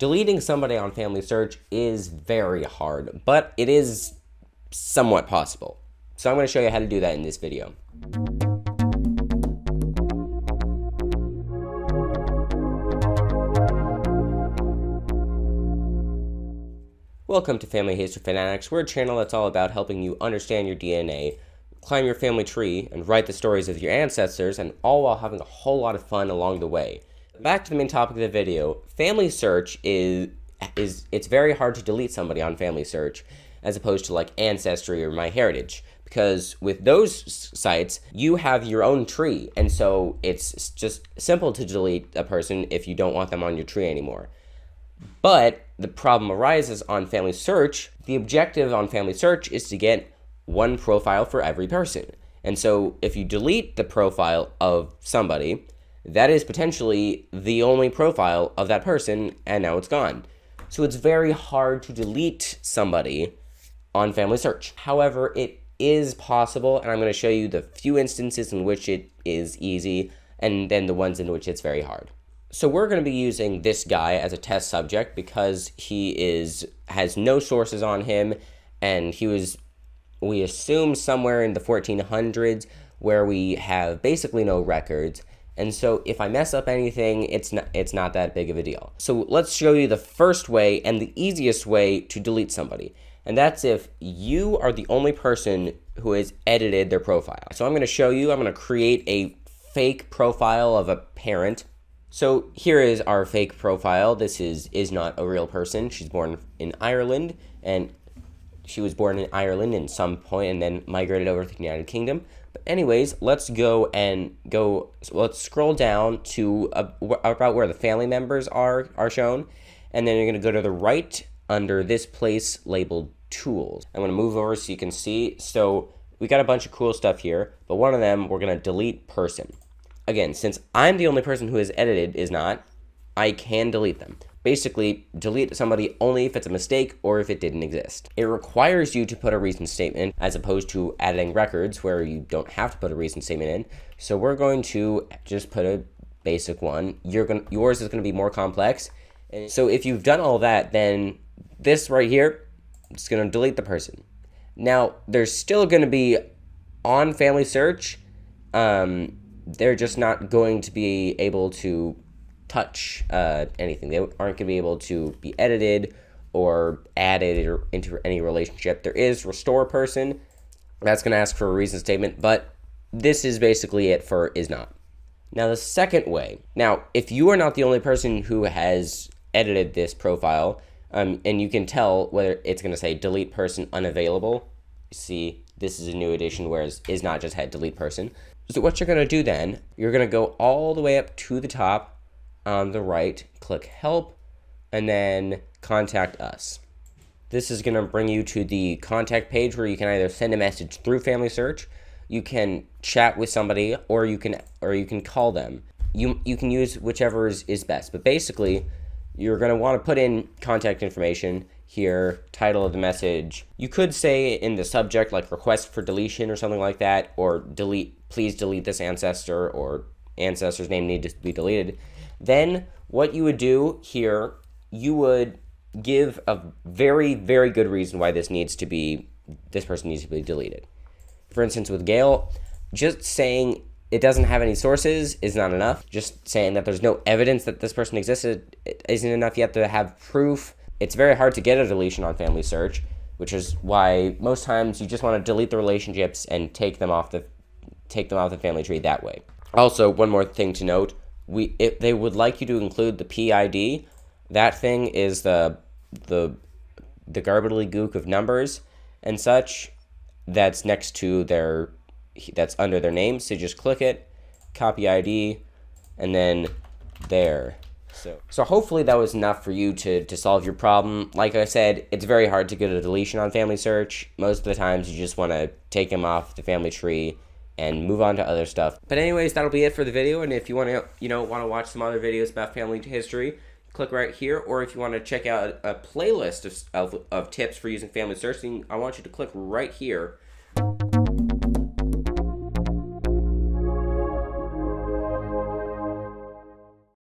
Deleting somebody on Family Search is very hard, but it is somewhat possible. So I'm going to show you how to do that in this video. Welcome to Family History Fanatics. We're a channel that's all about helping you understand your DNA, climb your family tree, and write the stories of your ancestors, and all while having a whole lot of fun along the way. Back to the main topic of the video, Family Search it's very hard to delete somebody on Family Search as opposed to like Ancestry or MyHeritage, because with those sites you have your own tree, and so it's just simple to delete a person if you don't want them on your tree anymore. But the problem arises on Family Search. The objective on Family Search is to get one profile for every person. And so if you delete the profile of somebody, that is potentially the only profile of that person, and now it's gone. So it's very hard to delete somebody on Family Search. However, it is possible, and I'm going to show you the few instances in which it is easy, and then the ones in which it's very hard. So we're going to be using this guy as a test subject because he has no sources on him, and we assume somewhere in the 1400s, where we have basically no records. And so if I mess up anything, it's not that big of a deal. So let's show you the first way and the easiest way to delete somebody. And that's if you are the only person who has edited their profile. So I'm going to show you, I'm going to create a fake profile of a parent. So here is our fake profile. This is not a real person. She's born in Ireland, and she was born in Ireland in some point and then migrated over to the United Kingdom. But anyways, let's let's scroll down to about where the family members are shown, and then you're going to go to the right under this place labeled Tools. I'm going to move over so you can see. So we got a bunch of cool stuff here, but one of them we're going to delete person. Again, since I'm the only person who has edited I can delete them. Basically, delete somebody only if it's a mistake or if it didn't exist. It requires you to put a reason statement as opposed to adding records where you don't have to put a reason statement in. So we're going to just put a basic one. Yours is going to be more complex. And so if you've done all that, then this right here, it's going to delete the person. Now, there's still going to be on Family Search, they're just not going to be able to touch anything. They aren't going to be able to be edited or added into any relationship. There is restore person. That's going to ask for a reason statement, but this is basically it for is not. Now the second way. Now, if you are not the only person who has edited this profile, and you can tell whether it's going to say delete person unavailable. You see, this is a new edition, whereas is not just had delete person. So what you're going to do then, you're going to go all the way up to the top on the right, click help, and then contact us. This is going to bring you to the contact page where you can either send a message through Family Search, you can chat with somebody, or you can call them. You can use whichever is best, but basically you're going to want to put in contact information here, title of the message. You could say in the subject like request for deletion or something like that, or please delete this ancestor, or ancestor's name needs to be deleted. Then what you would do here, you would give a very, very good reason why this person needs to be deleted. For instance, with Gail, just saying it doesn't have any sources is not enough. Just saying that there's no evidence that this person existed isn't enough yet to have proof. It's very hard to get a deletion on Family Search, which is why most times you just want to delete the relationships and take them off the family tree that way. Also, one more thing to note, if they would like you to include the PID. That thing is the gobbledygook of numbers and such that's next to that's under their name. So just click it, copy ID, and then there. So hopefully that was enough for you to solve your problem. Like I said, it's very hard to get a deletion on Family Search. Most of the times you just want to take them off the family tree and move on to other stuff. But anyways, that'll be it for the video. And if you want to watch some other videos about family history, click right here. Or if you want to check out a playlist of tips for using Family Search, I want you to click right here